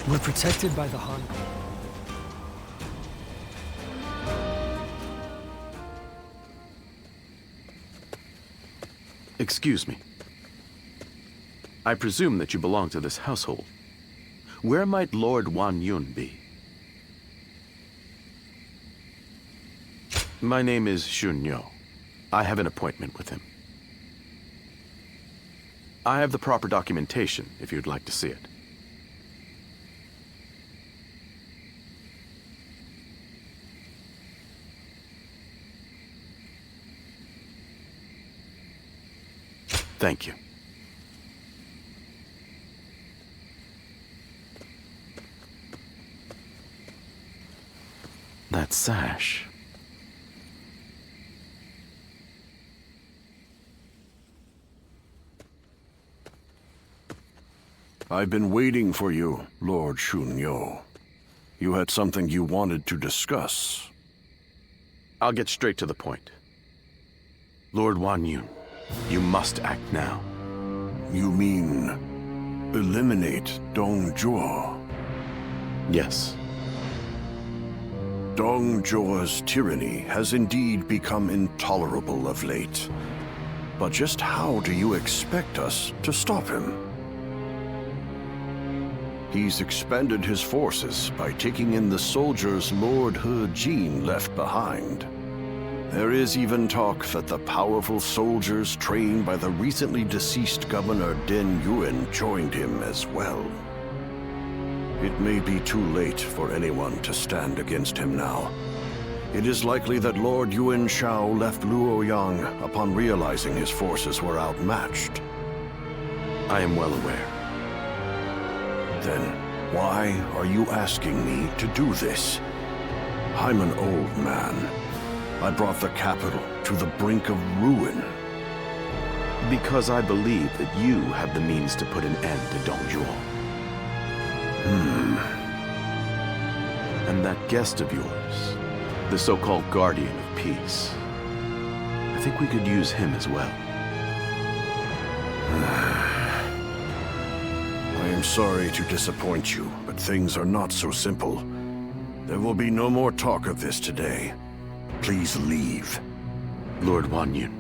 We're protected by the Han. Excuse me. I presume that you belong to this household. Where might Lord Wan Yun be? My name is Shun Yo. I have an appointment with him. I have the proper documentation, if you'd like to see it. Thank you. That sash. I've been waiting for you, Lord Shunyo. You had something you wanted to discuss. I'll get straight to the point. Lord Wan Yun, you must act now. You mean eliminate Dong Zhuo? Yes. Dong Zhuo's tyranny has indeed become intolerable of late. But just how do you expect us to stop him? He's expanded his forces by taking in the soldiers Lord He Jin left behind. There is even talk that the powerful soldiers trained by the recently deceased Governor Den Yuan joined him as well. It may be too late for anyone to stand against him now. It is likely that Lord Yuan Shao left Luoyang upon realizing his forces were outmatched. I am well aware. Then why are you asking me to do this? I'm an old man. I brought the capital to the brink of ruin. Because I believe that you have the means to put an end to Dong Zhuo. And that guest of yours, the so-called Guardian of Peace, I think we could use him as well. I am sorry to disappoint you, but things are not so simple. There will be no more talk of this today. Please leave. Lord Wan Yun.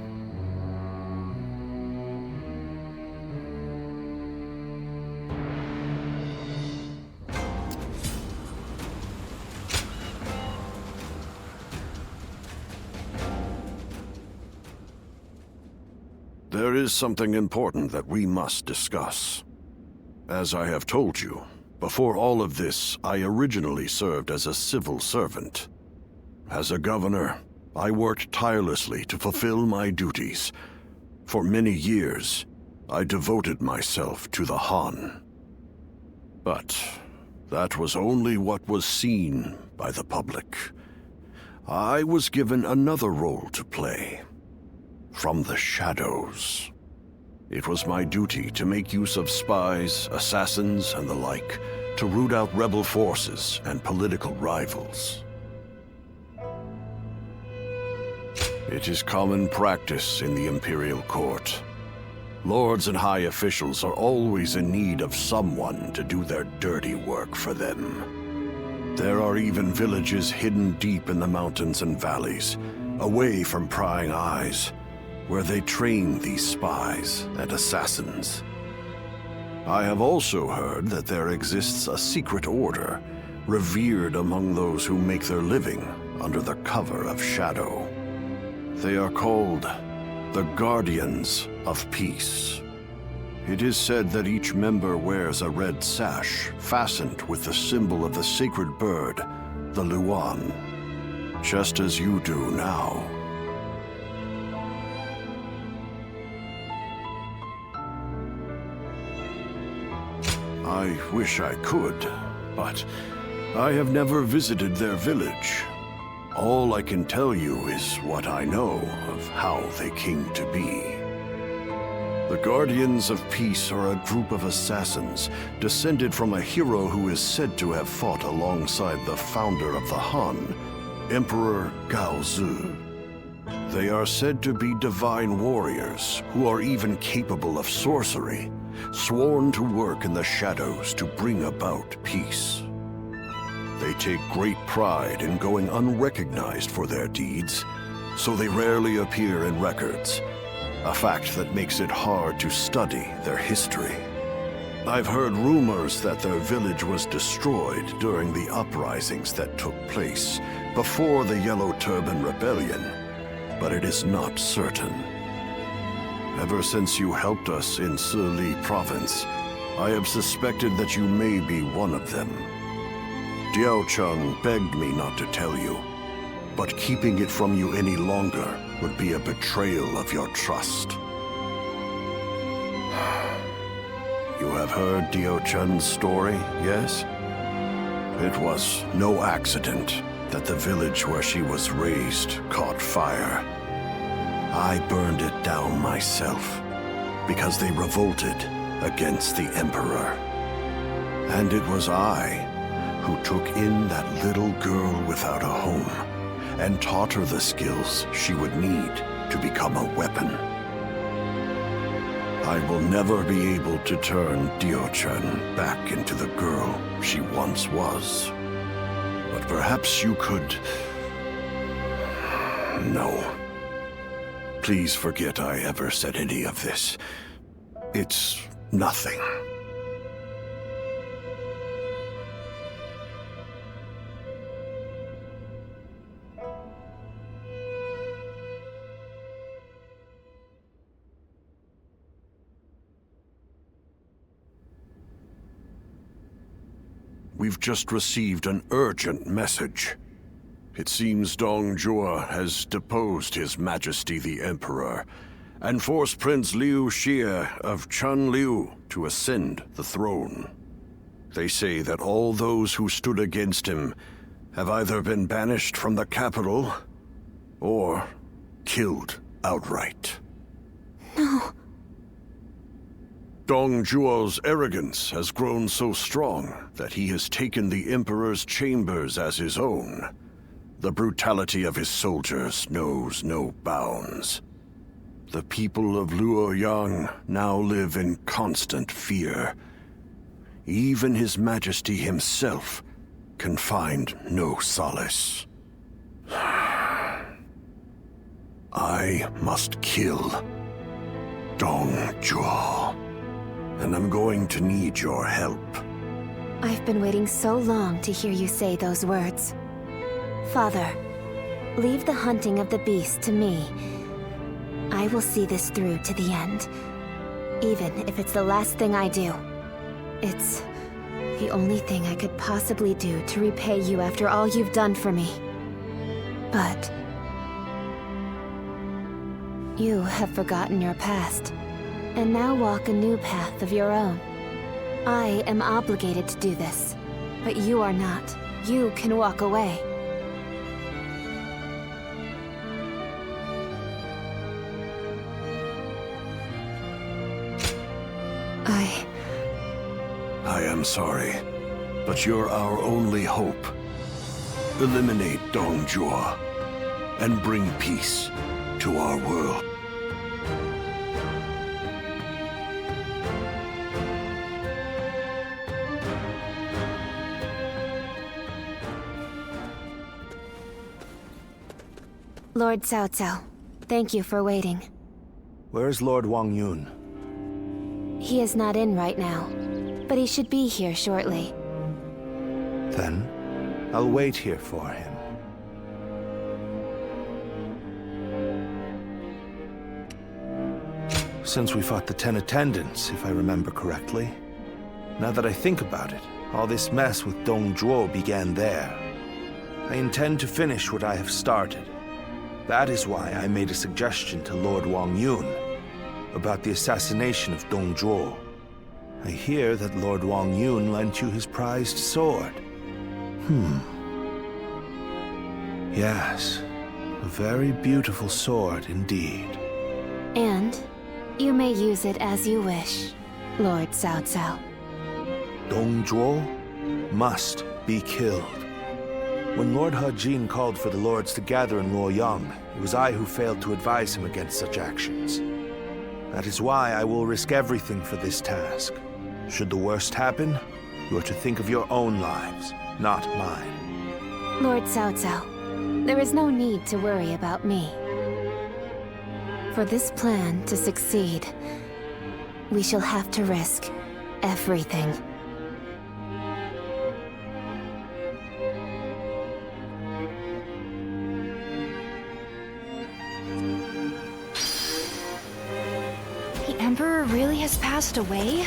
There is something important that we must discuss. As I have told you, before all of this, I originally served as a civil servant. As a governor, I worked tirelessly to fulfill my duties. For many years, I devoted myself to the Han. But that was only what was seen by the public. I was given another role to play. From the shadows. It was my duty to make use of spies, assassins, and the like, to root out rebel forces and political rivals. It is common practice in the Imperial Court. Lords and high officials are always in need of someone to do their dirty work for them. There are even villages hidden deep in the mountains and valleys, away from prying eyes, where they train these spies and assassins. I have also heard that there exists a secret order, revered among those who make their living under the cover of shadow. They are called the Guardians of Peace. It is said that each member wears a red sash fastened with the symbol of the sacred bird, the Luan, just as you do now. I wish I could, but I have never visited their village. All I can tell you is what I know of how they came to be. The Guardians of Peace are a group of assassins descended from a hero who is said to have fought alongside the founder of the Han, Emperor Gaozu. They are said to be divine warriors who are even capable of sorcery, sworn to work in the shadows to bring about peace. They take great pride in going unrecognized for their deeds, so they rarely appear in records, a fact that makes it hard to study their history. I've heard rumors that their village was destroyed during the uprisings that took place before the Yellow Turban Rebellion, but it is not certain. Ever since you helped us in Sili Province, I have suspected that you may be one of them. Diao Cheng begged me not to tell you, but keeping it from you any longer would be a betrayal of your trust. You have heard Diao Chen's story, yes? It was no accident that the village where she was raised caught fire. I burned it down myself because they revolted against the Emperor. And it was I who took in that little girl without a home and taught her the skills she would need to become a weapon. I will never be able to turn Diao Chen back into the girl she once was. But perhaps you could... No. Please forget I ever said any of this. It's nothing. We've just received an urgent message. It seems Dong Zhuo has deposed His Majesty the Emperor and forced Prince Liu Xie of Chunliu to ascend the throne. They say that all those who stood against him have either been banished from the capital or killed outright. No. Dong Zhuo's arrogance has grown so strong that he has taken the Emperor's chambers as his own. The brutality of his soldiers knows no bounds. The people of Luoyang now live in constant fear. Even His Majesty himself can find no solace. I must kill Dong Zhuo, and I'm going to need your help. I've been waiting so long to hear you say those words. Father, leave the hunting of the beast to me. I will see this through to the end, even if it's the last thing I do. It's the only thing I could possibly do to repay you after all you've done for me. But you have forgotten your past, and now walk a new path of your own. I am obligated to do this, but you are not. You can walk away. I am sorry, but you're our only hope. Eliminate Dong Zhuo and bring peace to our world. Lord Cao Cao, thank you for waiting. Where's Lord Wang Yun? He is not in right now, but he should be here shortly. Then, I'll wait here for him. Since we fought the 10 attendants, if I remember correctly. Now that I think about it, all this mess with Dong Zhuo began there. I intend to finish what I have started. That is why I made a suggestion to Lord Wang Yun about the assassination of Dong Zhuo. I hear that Lord Wang Yun lent you his prized sword. Yes, a very beautiful sword indeed. And you may use it as you wish, Lord Cao Cao. Dong Zhuo must be killed. When Lord He Jin called for the lords to gather in Luoyang, it was I who failed to advise him against such actions. That is why I will risk everything for this task. Should the worst happen, you are to think of your own lives, not mine. Lord Cao Cao, there is no need to worry about me. For this plan to succeed, we shall have to risk everything. The Emperor really has passed away?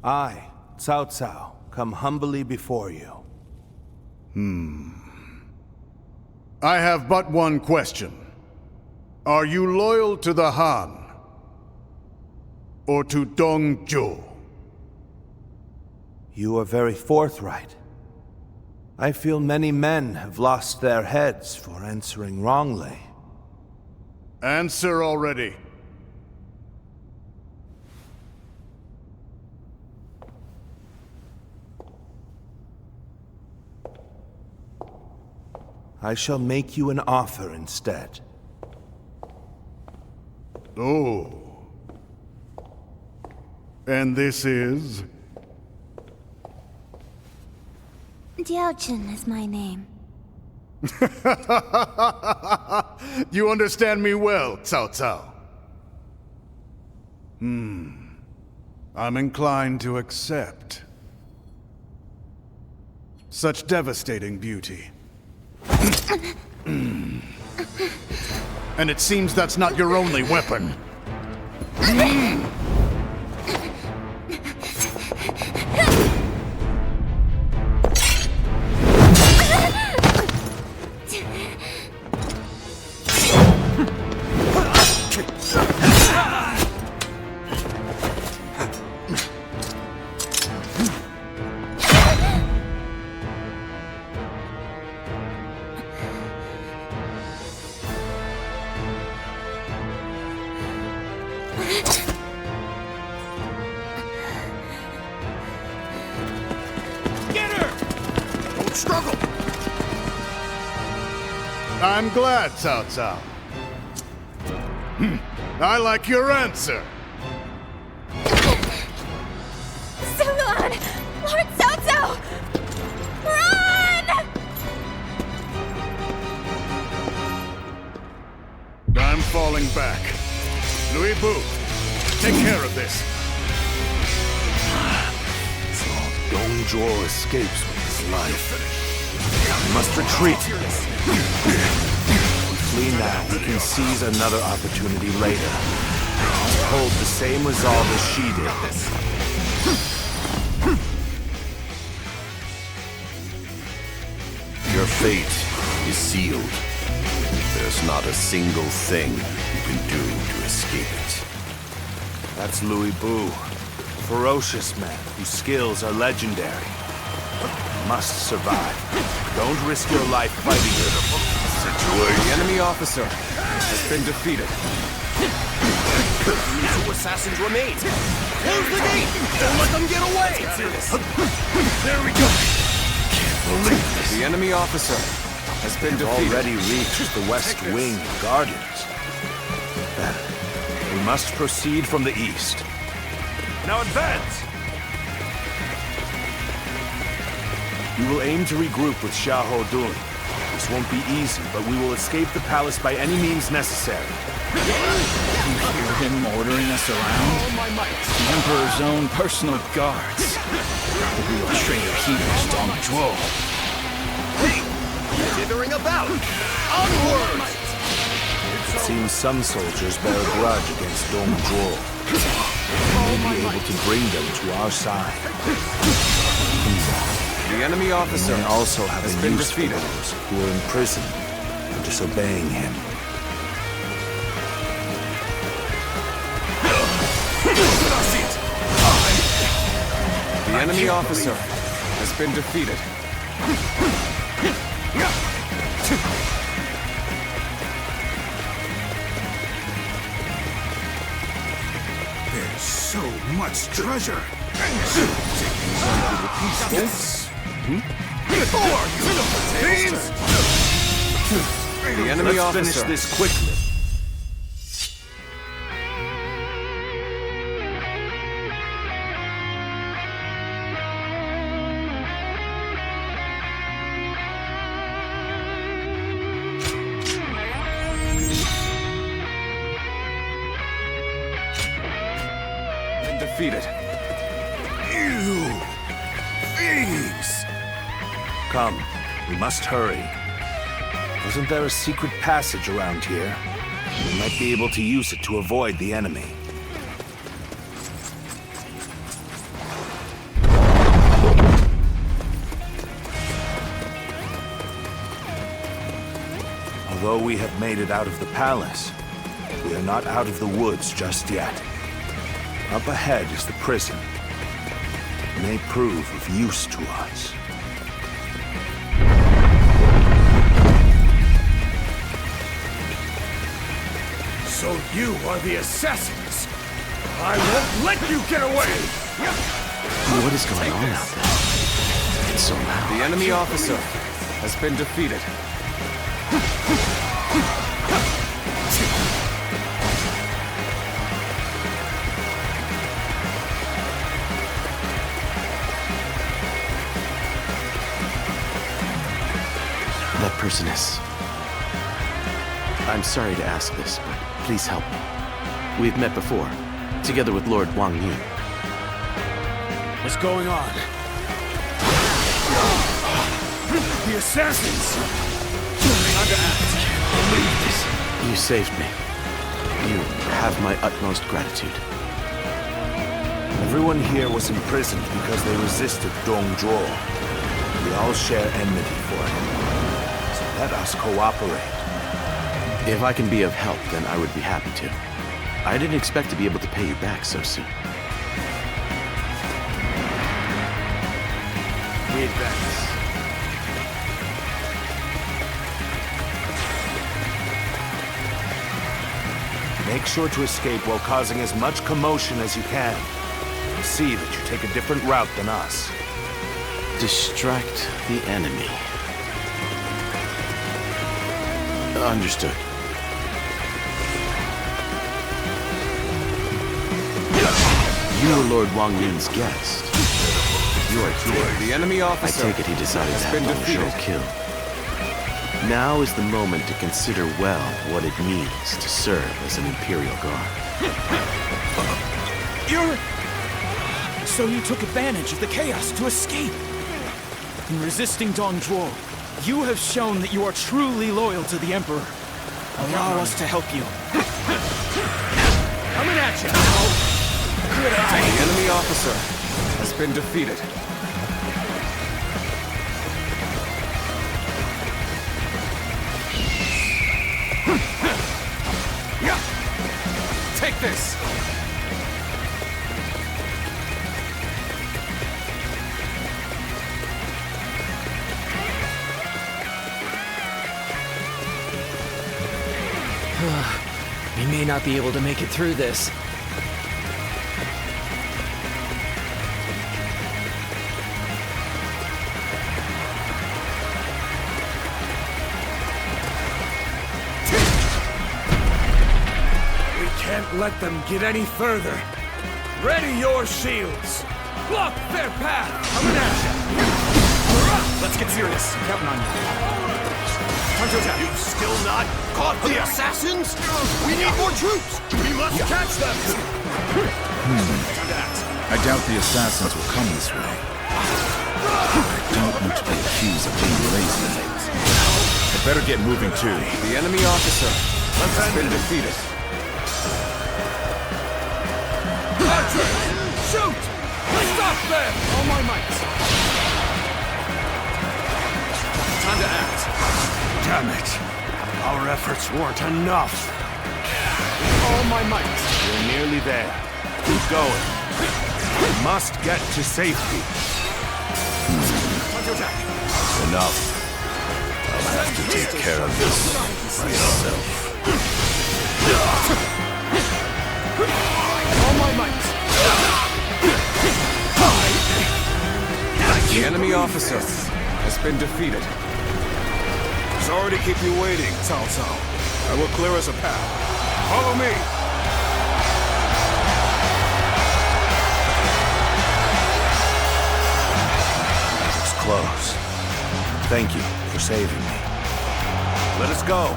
I, Cao Cao, come humbly before you. I have but one question. Are you loyal to the Han? Or to Dong Zhuo? You are very forthright. I feel many men have lost their heads for answering wrongly. Answer already. I shall make you an offer instead. Oh. And this is? Diaochen is my name. You understand me well, Cao Cao. I'm inclined to accept. Such devastating beauty. And it seems that's not your only weapon. I'm glad, Cao Cao. I like your answer. Sulan! Lord Cao Cao! Run! I'm falling back. Louis Bu, take care of this. So Dong Zhuo escapes with his life. We must retreat. If we flee now, we can seize another opportunity later. Hold the same resolve as she did. Your fate is sealed. There's not a single thing you can do to escape it. That's Louis Bu, a ferocious man whose skills are legendary. You must survive. Don't risk your life fighting him. The enemy officer has been defeated. Two assassins remain. Close the gate! Don't let them get away! There we go. Can't believe this. The enemy officer has been defeated. Already reached the West Wing Gardens. Then, we must proceed from the east. Now advance! We will aim to regroup with Xiahou Dun. This won't be easy, but we will escape the palace by any means necessary. You hear him ordering us around? The Emperor's own personal guards. The real traitor heroes Dong Zhuo. Dithering about! Onward! It seems some soldiers bear a grudge against Dong Zhuo. We may be able to bring them to our side. The The enemy officer He may also have has a been use for defeated. those who are imprisoned for disobeying him. The enemy officer has been defeated. There's so much treasure. The enemy Let's finish officer this quickly. been defeated. You thieves! Come, we must hurry. Wasn't there a secret passage around here? We might be able to use it to avoid the enemy. Although we have made it out of the palace, we are not out of the woods just yet. Up ahead is the prison. It may prove of use to us. So you are the assassins! I won't let you get away! What is going on out there? It's so loud. The enemy officer has been defeated. That person is... I'm sorry to ask this, but please help me. We've met before, together with Lord Wang Yun. What's going on? The assassins! Time to act. Believe this. You saved me. You have my utmost gratitude. Everyone here was imprisoned because they resisted Dong Zhuo. We all share enmity for him. So let us cooperate. If I can be of help, then I would be happy to. I didn't expect to be able to pay you back so soon. We advance. Make sure to escape while causing as much commotion as you can. See that you take a different route than us. Distract the enemy. Understood. You are Lord Wang Yun's guest. You are here. The enemy officer. I take it he decided to have Dong Zhuo killed. Now is the moment to consider well what it means to serve as an Imperial Guard. So you took advantage of the chaos to escape. In resisting Dong Zhuo, you have shown that you are truly loyal to the Emperor. Allow us to help you. Coming at you now! Good eye! The enemy officer has been defeated. Take this! We may not be able to make it through this. Can't let them get any further. Ready your shields. Block their path. Coming at you. Let's get serious. Counting on you. Time to attack. You still not caught the assassins? We need more troops. We must catch them. Time to act. I doubt the assassins will come this way. I don't want to be accused of being lazy. I better get moving too. The enemy officer has been defeated. Shoot! Stop them! All my might. Time to act. Damn it. Our efforts weren't enough. All my might. We're nearly there. Keep going. We must get to safety. Time to attack. Enough. I'll have to take care of this myself. All my might. The enemy officer has been defeated. Sorry to keep you waiting, Cao Cao. I will clear us a path. Follow me. It's close. Thank you for saving me. Let us go.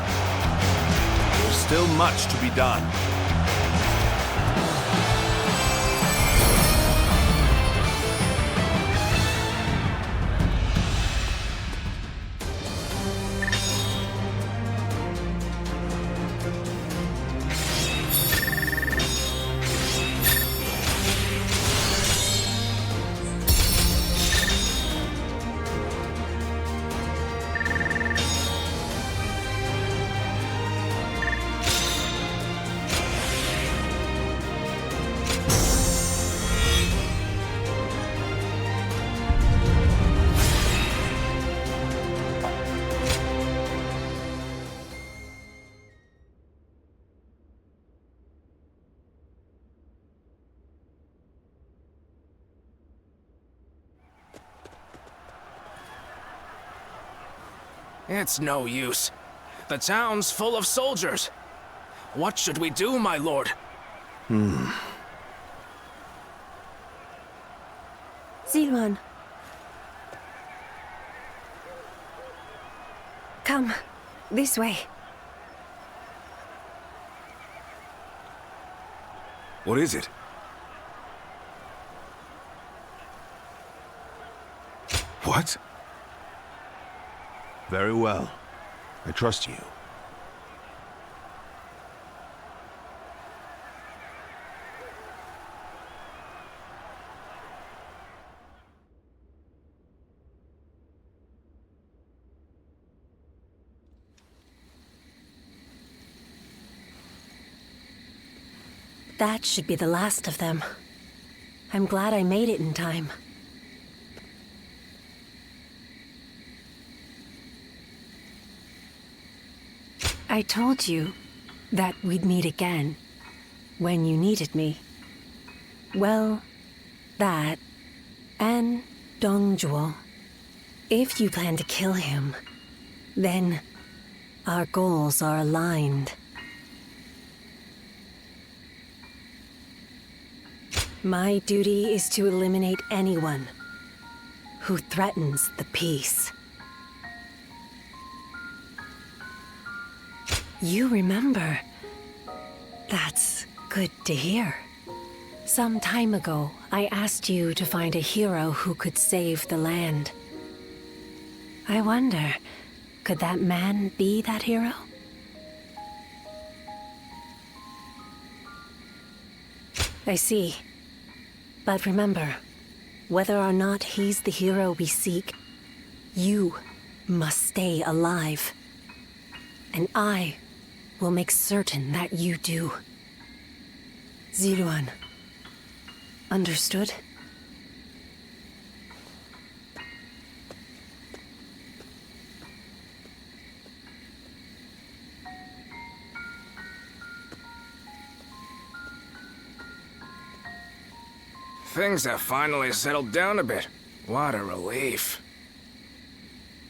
There's still much to be done. It's no use. The town's full of soldiers. What should we do, my lord? Zilwan. Come, this way. What is it? What? Very well. I trust you. That should be the last of them. I'm glad I made it in time. I told you that we'd meet again when you needed me. Well, that and Dongjuo. If you plan to kill him, then our goals are aligned. My duty is to eliminate anyone who threatens the peace. You remember. That's good to hear. Some time ago, I asked you to find a hero who could save the land. I wonder, could that man be that hero? I see. But remember, whether or not he's the hero we seek, you must stay alive. And I will make certain that you do. Zilwan. Understood? Things have finally settled down a bit. What a relief.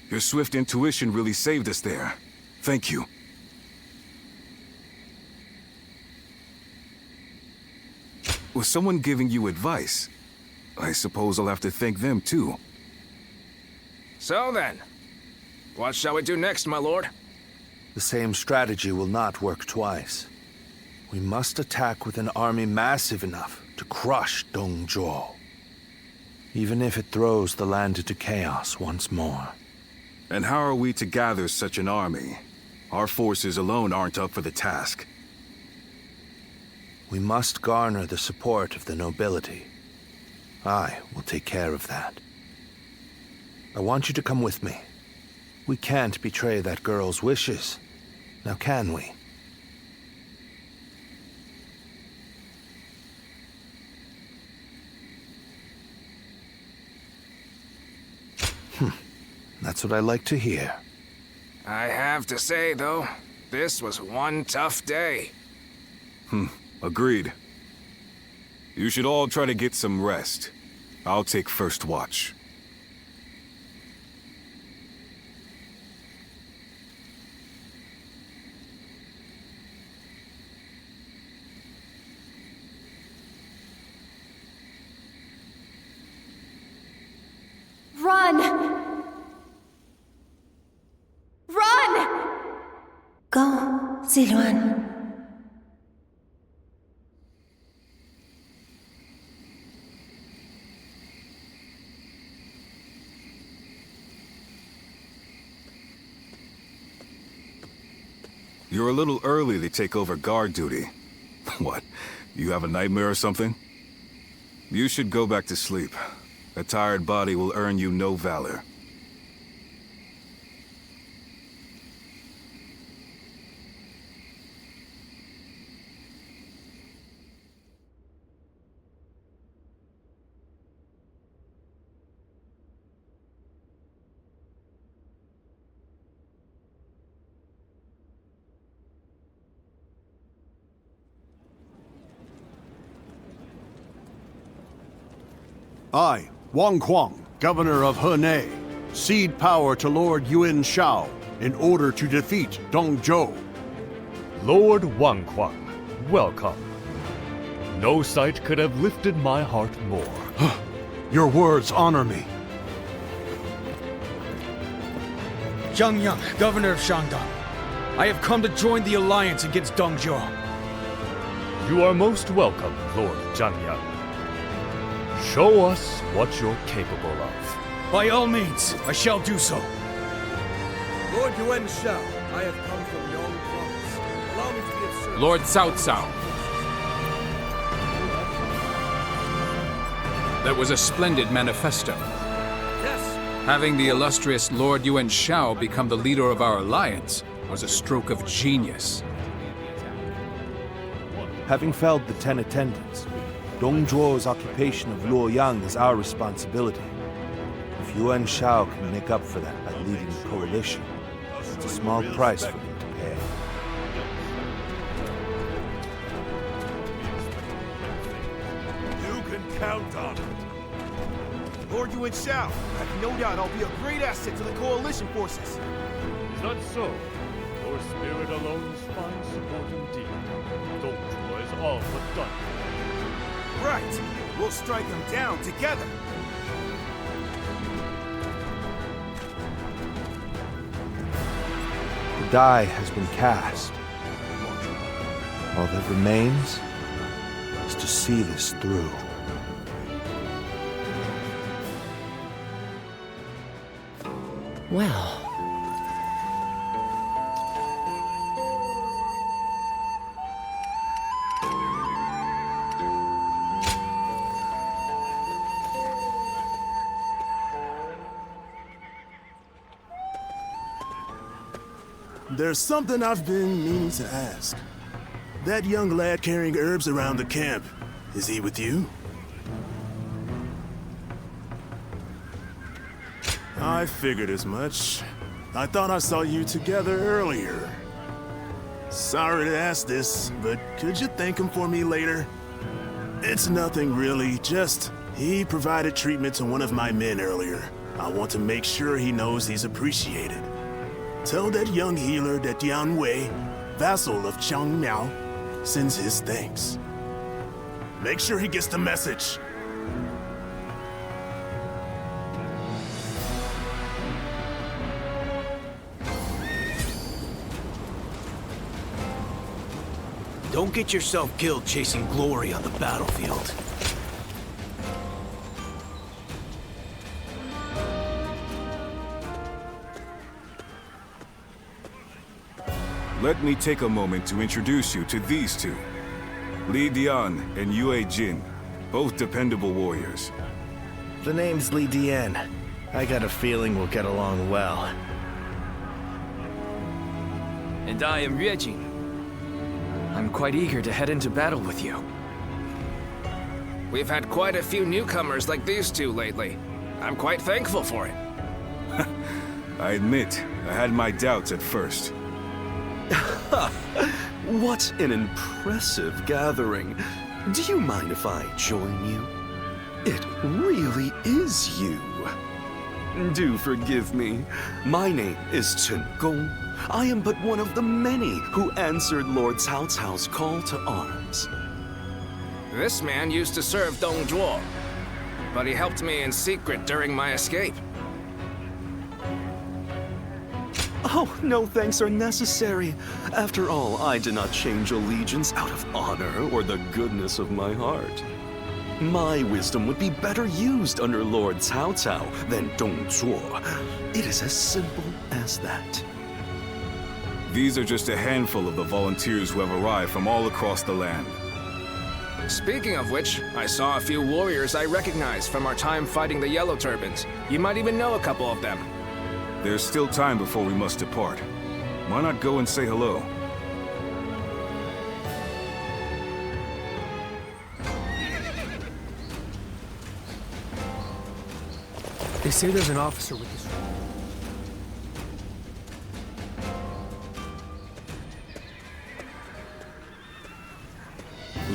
Your swift intuition really saved us there. Thank you. Was someone giving you advice? I suppose I'll have to thank them too. So then, what shall we do next, my lord? The same strategy will not work twice. We must attack with an army massive enough to crush Dongjuo, even if it throws the land into chaos once more. And how are we to gather such an army? Our forces alone aren't up for the task. We must garner the support of the nobility. I will take care of that. I want you to come with me. We can't betray that girl's wishes. Now can we? That's what I like to hear. I have to say, though, this was one tough day. Agreed. You should all try to get some rest. I'll take first watch. Run! Run! Go, Ziluan. You're a little early to take over guard duty. What? You have a nightmare or something? You should go back to sleep. A tired body will earn you no valor. I, Wang Kuang, Governor of Henei, cede power to Lord Yuan Shao in order to defeat Dong Zhou. Lord Wang Kuang, welcome. No sight could have lifted my heart more. Your words honor me. Zhang Yang, Governor of Shandong. I have come to join the alliance against Dong Zhou. You are most welcome, Lord Zhang Yang. Show us what you're capable of. By all means, I shall do so. Lord Yuan Shao, I have come from Yong Province. Allow me to be of service. Lord Cao Cao. That was a splendid manifesto. Yes. Having the illustrious Lord Yuan Shao become the leader of our alliance was a stroke of genius. Having felled the 10 attendants, Dong Zhuo's occupation of Luoyang is our responsibility. If Yuan Shao can make up for that by leading the coalition, it's a small price for him to pay. You can count on it. Lord Yuan Shao, I have no doubt I'll be a great asset to the coalition forces. Is that so? Your spirit alone finds support indeed. Dong Zhuo is all but done. Right. We'll strike them down together. The die has been cast. All that remains is to see this through. Well. There's something I've been meaning to ask. That young lad carrying herbs around the camp, is he with you? I figured as much. I thought I saw you together earlier. Sorry to ask this, but could you thank him for me later? It's nothing really, just he provided treatment to one of my men earlier. I want to make sure he knows he's appreciated. Tell that young healer that Dian Wei, vassal of Chang Miao, sends his thanks. Make sure he gets the message. Don't get yourself killed chasing glory on the battlefield. Let me take a moment to introduce you to these two. Li Dian and Yue Jin, both dependable warriors. The name's Li Dian. I got a feeling we'll get along well. And I am Yuejin. I'm quite eager to head into battle with you. We've had quite a few newcomers like these two lately. I'm quite thankful for it. I admit, I had my doubts at first. What an impressive gathering. Do you mind if I join you? It really is you. Do forgive me. My name is Chen Gong. I am but one of the many who answered Lord Cao Cao's call to arms. This man used to serve Dong Zhuo, but he helped me in secret during my escape. Oh, no thanks are necessary. After all, I did not change allegiance out of honor or the goodness of my heart. My wisdom would be better used under Lord Cao Cao than Dong Zhuo. It is as simple as that. These are just a handful of the volunteers who have arrived from all across the land. Speaking of which, I saw a few warriors I recognize from our time fighting the Yellow Turbans. You might even know a couple of them. There's still time before we must depart. Why not go and say hello? They say there's an officer with this.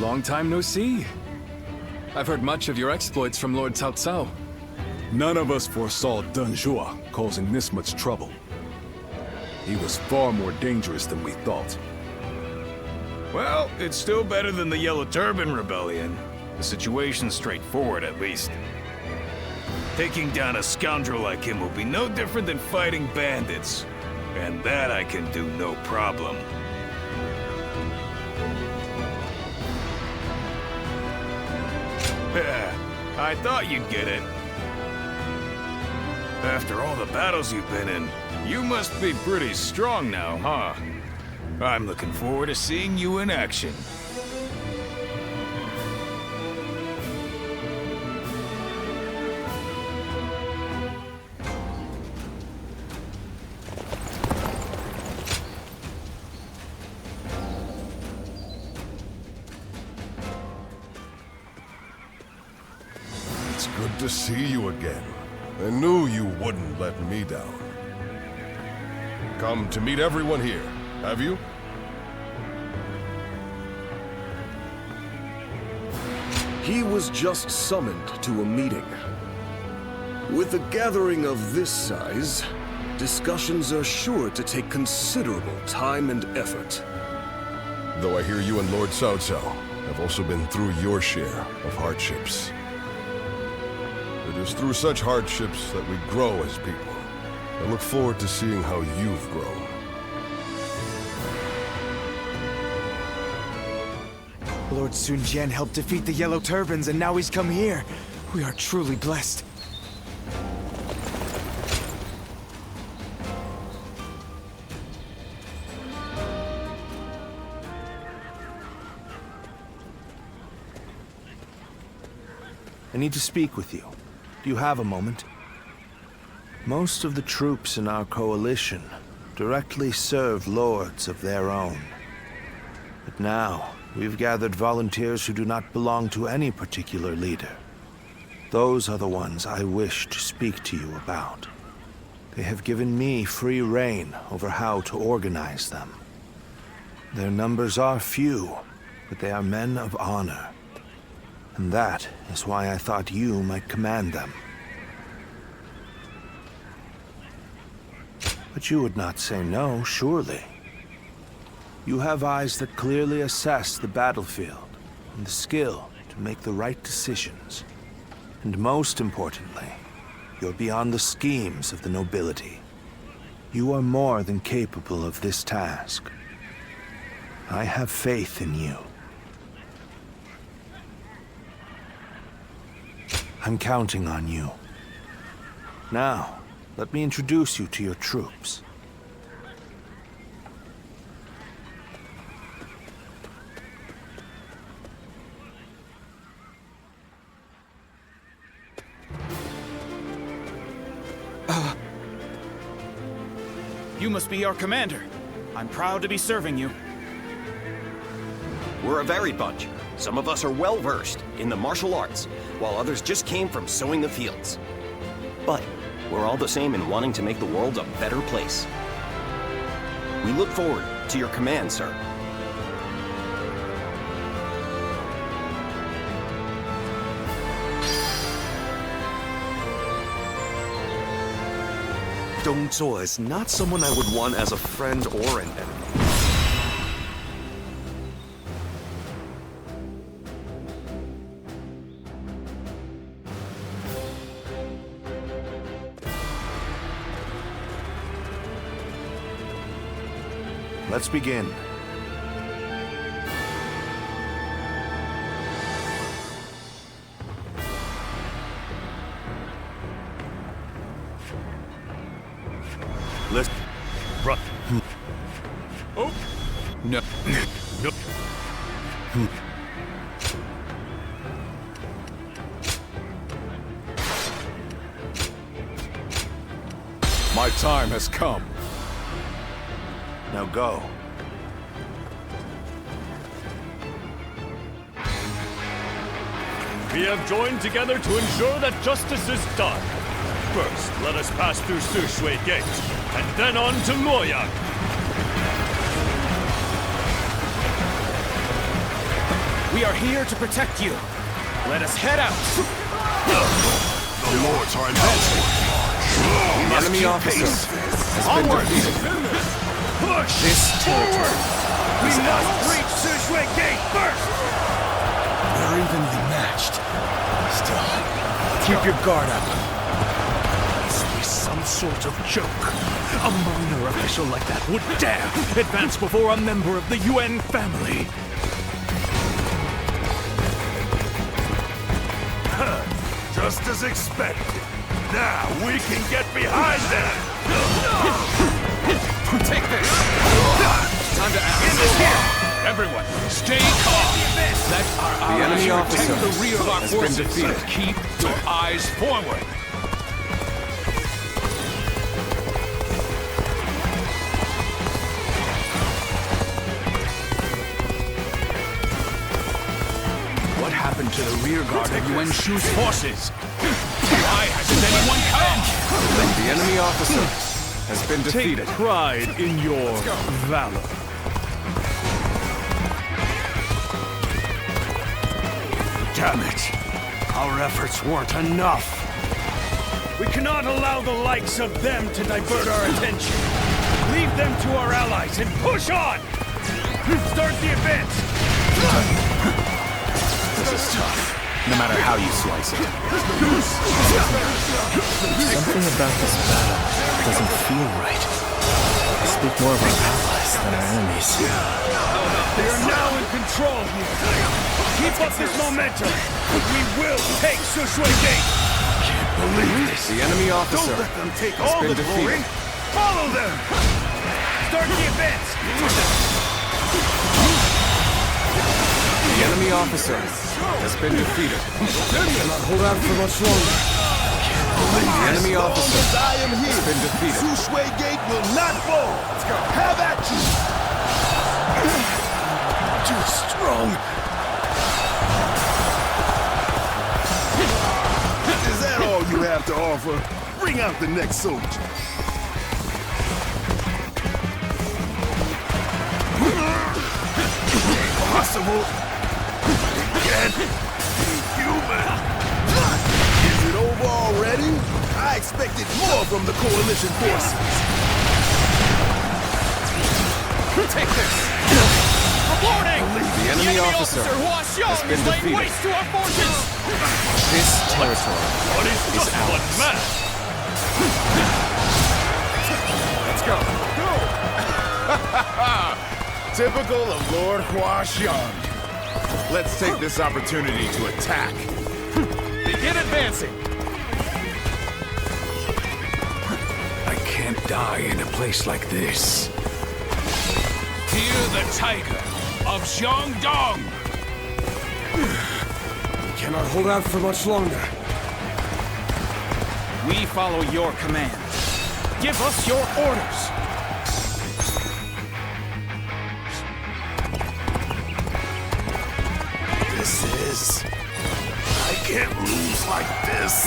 Long time no see. I've heard much of your exploits from Lord Cao Cao. None of us foresaw Dong Zhuo causing this much trouble. He was far more dangerous than we thought. Well, it's still better than the Yellow Turban Rebellion. The situation's straightforward, at least. Taking down a scoundrel like him will be no different than fighting bandits. And that I can do no problem. I thought you'd get it. After all the battles you've been in, you must be pretty strong now, huh? I'm looking forward to seeing you in action. It's good to see you again. I knew you wouldn't let me down. Come to meet everyone here, have you? He was just summoned to a meeting. With a gathering of this size, discussions are sure to take considerable time and effort. Though I hear you and Lord Cao Cao have also been through your share of hardships. It is through such hardships that we grow as people. I look forward to seeing how you've grown. Lord Sun Jian helped defeat the Yellow Turbans, and now he's come here. We are truly blessed. I need to speak with you. Do you have a moment? Most of the troops in our coalition directly serve lords of their own. But now, we've gathered volunteers who do not belong to any particular leader. Those are the ones I wish to speak to you about. They have given me free rein over how to organize them. Their numbers are few, but they are men of honor. And that is why I thought you might command them. But you would not say no, surely. You have eyes that clearly assess the battlefield, and the skill to make the right decisions. And most importantly, you're beyond the schemes of the nobility. You are more than capable of this task. I have faith in you. I'm counting on you. Now, let me introduce you to your troops. You must be our commander. I'm proud to be serving you. We're a varied bunch. Some of us are well-versed in the martial arts, while others just came from sowing the fields. But we're all the same in wanting to make the world a better place. We look forward to your command, sir. Dong Zhuo is not someone I would want as a friend or an enemy. Let's begin. Let's run. Oh no. No. My time has come. Now go. We have joined together to ensure that justice is done. First, let us pass through Sushui Gate, and then on to Luoyang. We are here to protect you. Let us head out. The lords are advancing. The enemy officer has been defeated. Push! This territory We is must ours. reach Sushui Gate first! We're evenly matched. Still, keep your guard up. Must be some sort of joke. A minor official like that would dare advance before a member of the UN family. Just as expected. Now we can get behind them! Take this! Time to act. Everyone, stay calm! Let our The enemy allies officer protect the rear of our has been forces. defeated. Keep your eyes forward! What happened to the rear guard of Yuan Shu's forces? Why hasn't anyone come? The enemy officer has been defeated. Take pride in your valor. Damn it! Our efforts weren't enough. We cannot allow the likes of them to divert our attention. Leave them to our allies and push on! Start the advance! This is tough, no matter how you slice it. Something about this battle doesn't feel right. I speak more of our allies than our enemies. They are now in control here. Keep up this momentum. We will take Sushui Gate. Can't believe this. The enemy officer Don't let them take has all been the glory. defeated. Follow them. Start the advance. The enemy officer has been defeated. Cannot hold out for much longer. The enemy officer I am here. has been defeated. Sushui Gate will not fall. Let's go. Have at you. Too strong. Is that all you have to offer? Bring out the next soldier. Impossible. Can't be human. Is it over already? I expected more from the coalition forces. Take this! Warning! The enemy officer has been defeated. Waste to our forces! This territory is ours. Let's go. Typical of Lord Huaxiang. Let's take this opportunity to attack. Begin advancing. I can't die in a place like this. Fear the tiger of Xiongdong! We cannot hold out for much longer. We follow your command. Give us your orders. is. I can't lose like this.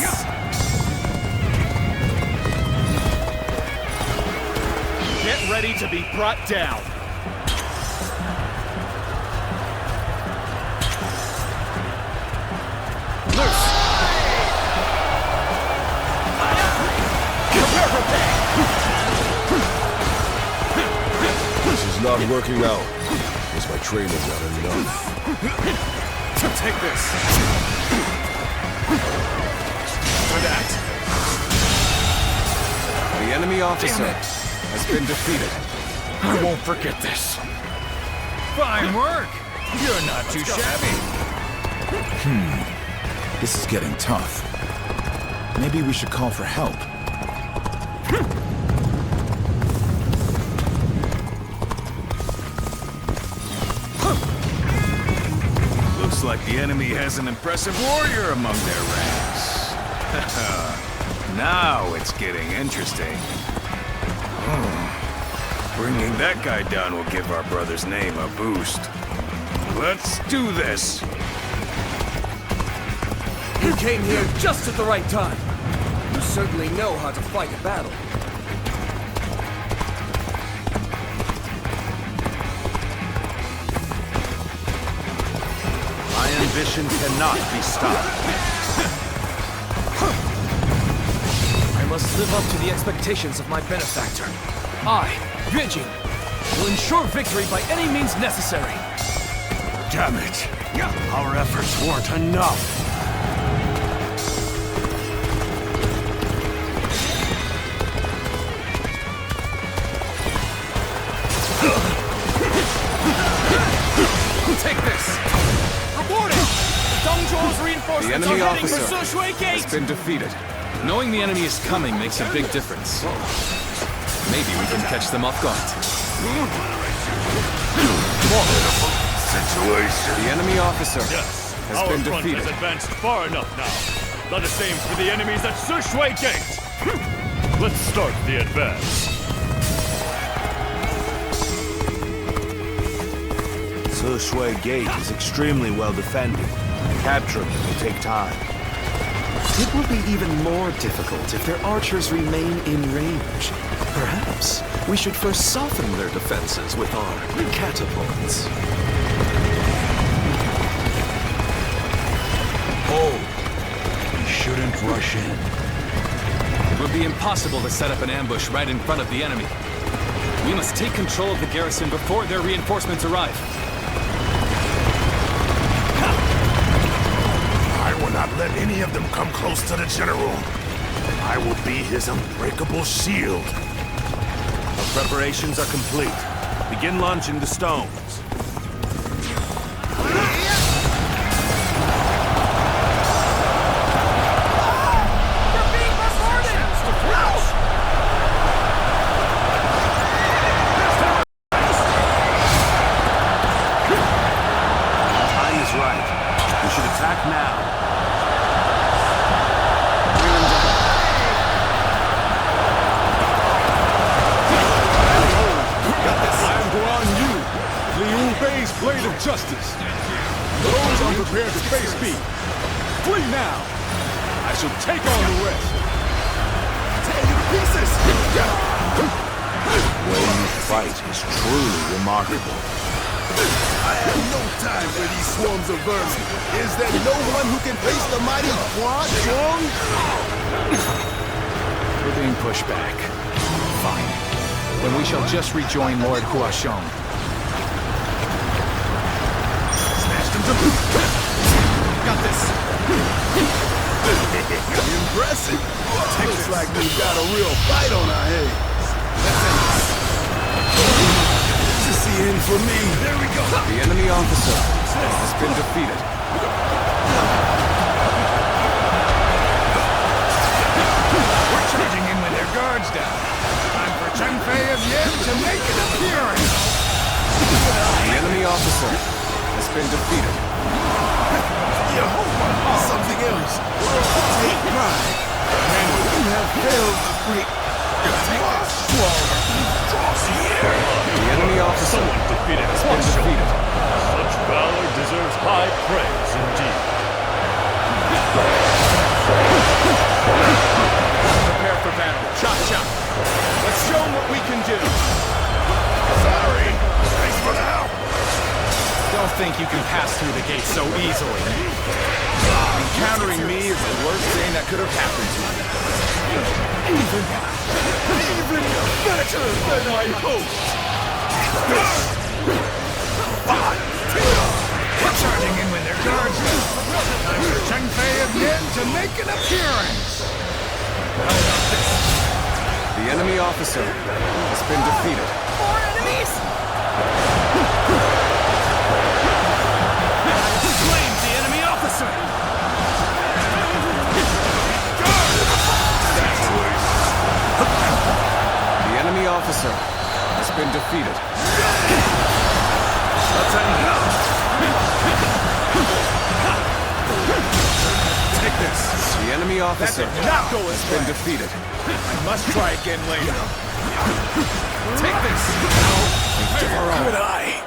Get ready to be brought down. Loose. This is not working out. Is my training not enough? Take this. For that. The enemy officer has been defeated. I won't forget this. Fine work. You're not too shabby. This is getting tough. Maybe we should call for help. Looks like the enemy has an impressive warrior among their ranks. Now it's getting interesting. Bringing that guy down will give our brother's name a boost. Let's do this! You came here just at the right time. You certainly know how to fight a battle. My ambition cannot be stopped. I must live up to the expectations of my benefactor. I, Yujin, will ensure victory by any means necessary. Damn it! Our efforts weren't enough. Take this! Abort it! Dongzhuo's reinforcements The enemy are heading for officer Sushui Gate! has been defeated. Knowing the enemy is coming makes a big difference. Maybe we can catch them off guard. Situation. The enemy officer has been Our front defeated. has advanced far enough now. Let the same for the enemies at Sushui Gate. Let's start the advance. Sushui Gate is extremely well defended. Capturing it will take time. It will be even more difficult if their archers remain in range. Perhaps we should first soften their defenses with our catapults. Hold. We shouldn't rush in. It would be impossible to set up an ambush right in front of the enemy. We must take control of the garrison before their reinforcements arrive. I will not let any of them come close to the general. I will be his unbreakable shield. Our preparations are complete. Begin launching the stones. Blade of justice. Those unprepared to face me, flee now. I shall take on the rest. Tear you to pieces. The way you fight is truly remarkable. I have no time for these swarms of vermin. Is there no one who can face the mighty Huazhong? We're being pushed back. Fine. Then we shall just rejoin Lord Huazhong. Got this. Impressive. Looks like we've got a real fight on our hands. This is the end for me. There we go. The enemy officer has been defeated. We're charging in with their guards down. Time for Chengfei of Yen to make an appearance. The enemy officer has been defeated. Yo, something else. Take pride. And you have failed to break the enemy officer Someone defeated has been defeated. Such valor deserves high praise indeed. think you can pass through the gate so easily? Encountering me is the worst thing that could have happened to me. Even better than I hoped! Charging in with their guards now. Time for Chengfei again to make an appearance. The enemy officer has been defeated. More enemies! Claim the enemy officer! The enemy officer has been defeated. Let's end now. Take this. The enemy officer has been defeated. I must try again later. Take this. Good eye.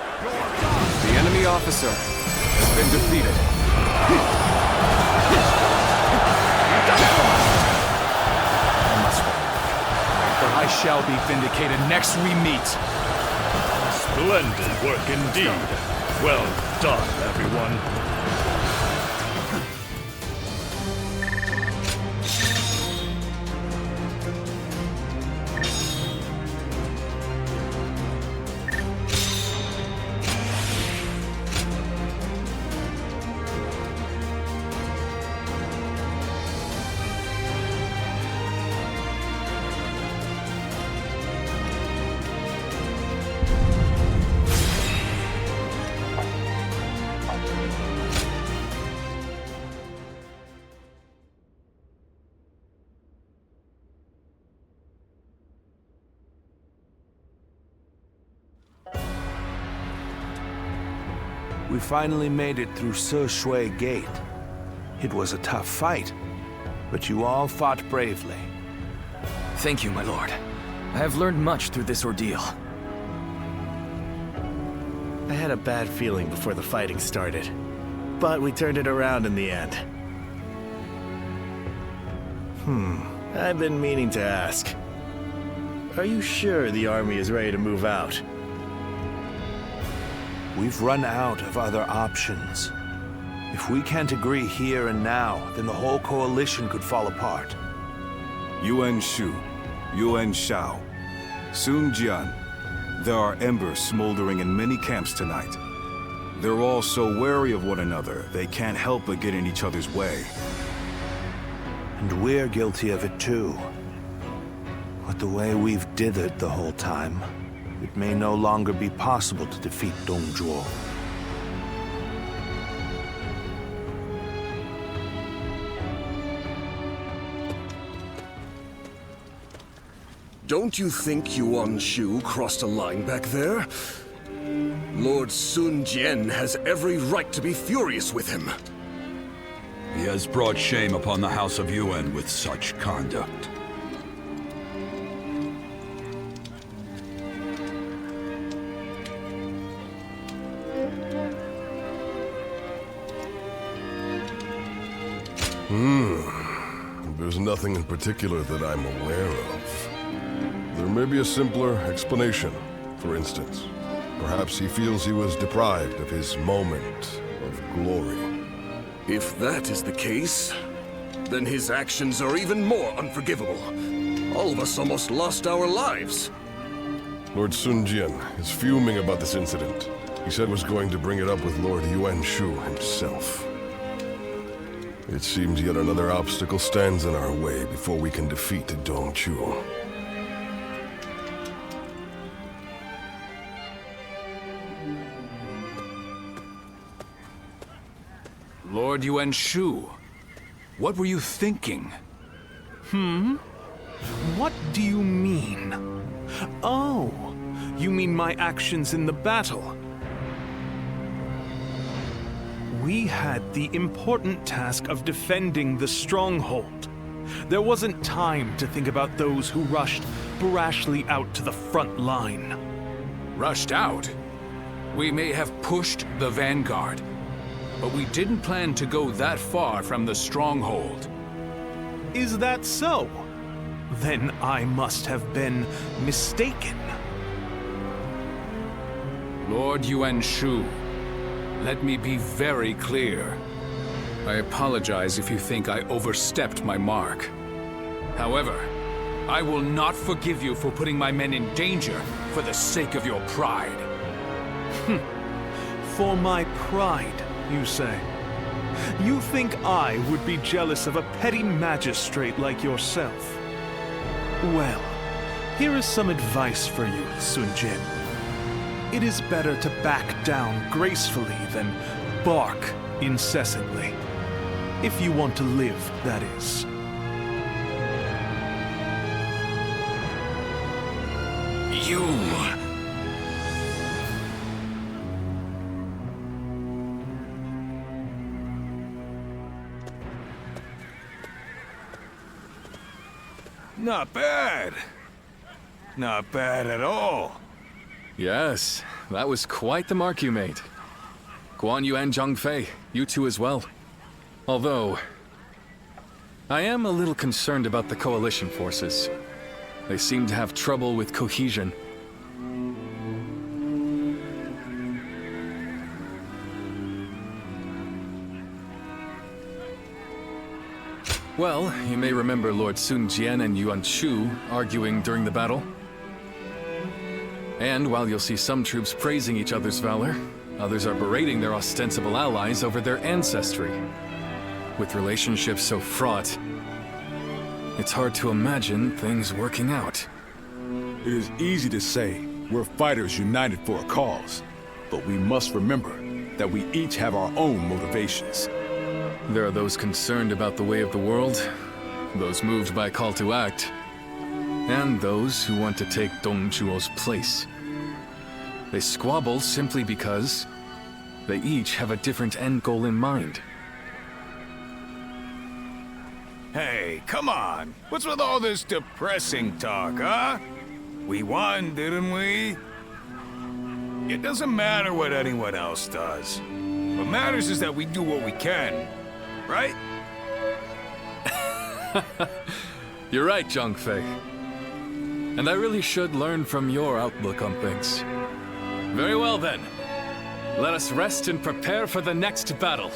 The enemy officer has been defeated. I must win. Or I shall be vindicated next we meet. Splendid work indeed. Well done, everyone. We finally made it through Se Shui Gate. It was a tough fight, but you all fought bravely. Thank you, my lord. I have learned much through this ordeal. I had a bad feeling before the fighting started, but we turned it around in the end. I've been meaning to ask. Are you sure the army is ready to move out? We've run out of other options. If we can't agree here and now, then the whole coalition could fall apart. Yuan Shu, Yuan Shao, Sun Jian. There are embers smoldering in many camps tonight. They're all so wary of one another, they can't help but get in each other's way. And we're guilty of it too. But the way we've dithered the whole time, it may no longer be possible to defeat Dongzhuo. Don't you think Yuan Shu crossed a line back there? Lord Sun Jian has every right to be furious with him. He has brought shame upon the House of Yuan with such conduct. There's nothing in particular that I'm aware of. There may be a simpler explanation. For instance, perhaps he feels he was deprived of his moment of glory. If that is the case, then his actions are even more unforgivable. All of us almost lost our lives. Lord Sun Jian is fuming about this incident. He said was going to bring it up with Lord Yuan Shu himself. It seems yet another obstacle stands in our way before we can defeat Dongzhuo. Lord Yuan Shu, what were you thinking? What do you mean? Oh, you mean my actions in the battle? We had the important task of defending the stronghold. There wasn't time to think about those who rushed brashly out to the front line. Rushed out? We may have pushed the vanguard, but we didn't plan to go that far from the stronghold. Is that so? Then I must have been mistaken. Lord Yuan Shu, Let me be very clear. I apologize if you think I overstepped my mark. However, I will not forgive you for putting my men in danger for the sake of your pride. For my pride, you say? You think I would be jealous of a petty magistrate like yourself? Well, here is some advice for you, Sun Jin. It is better to back down gracefully than bark incessantly. If you want to live, that is. You... Not bad. Not bad at all. Yes, that was quite the mark you made. Guan Yu and Zhang Fei, you two as well. Although, I am a little concerned about the coalition forces. They seem to have trouble with cohesion. Well, you may remember Lord Sun Jian and Yuan Shu arguing during the battle. And while you'll see some troops praising each other's valor, others are berating their ostensible allies over their ancestry. With relationships so fraught, it's hard to imagine things working out. It is easy to say we're fighters united for a cause, but we must remember that we each have our own motivations. There are those concerned about the way of the world, those moved by a call to act, and those who want to take Dong Zhuo's place. They squabble simply because they each have a different end goal in mind. Hey, come on. What's with all this depressing talk, huh? We won, didn't we? It doesn't matter what anyone else does. What matters is that we do what we can, right? You're right, Zhang Fei. And I really should learn from your outlook on things. Very well then. Let us rest and prepare for the next battle.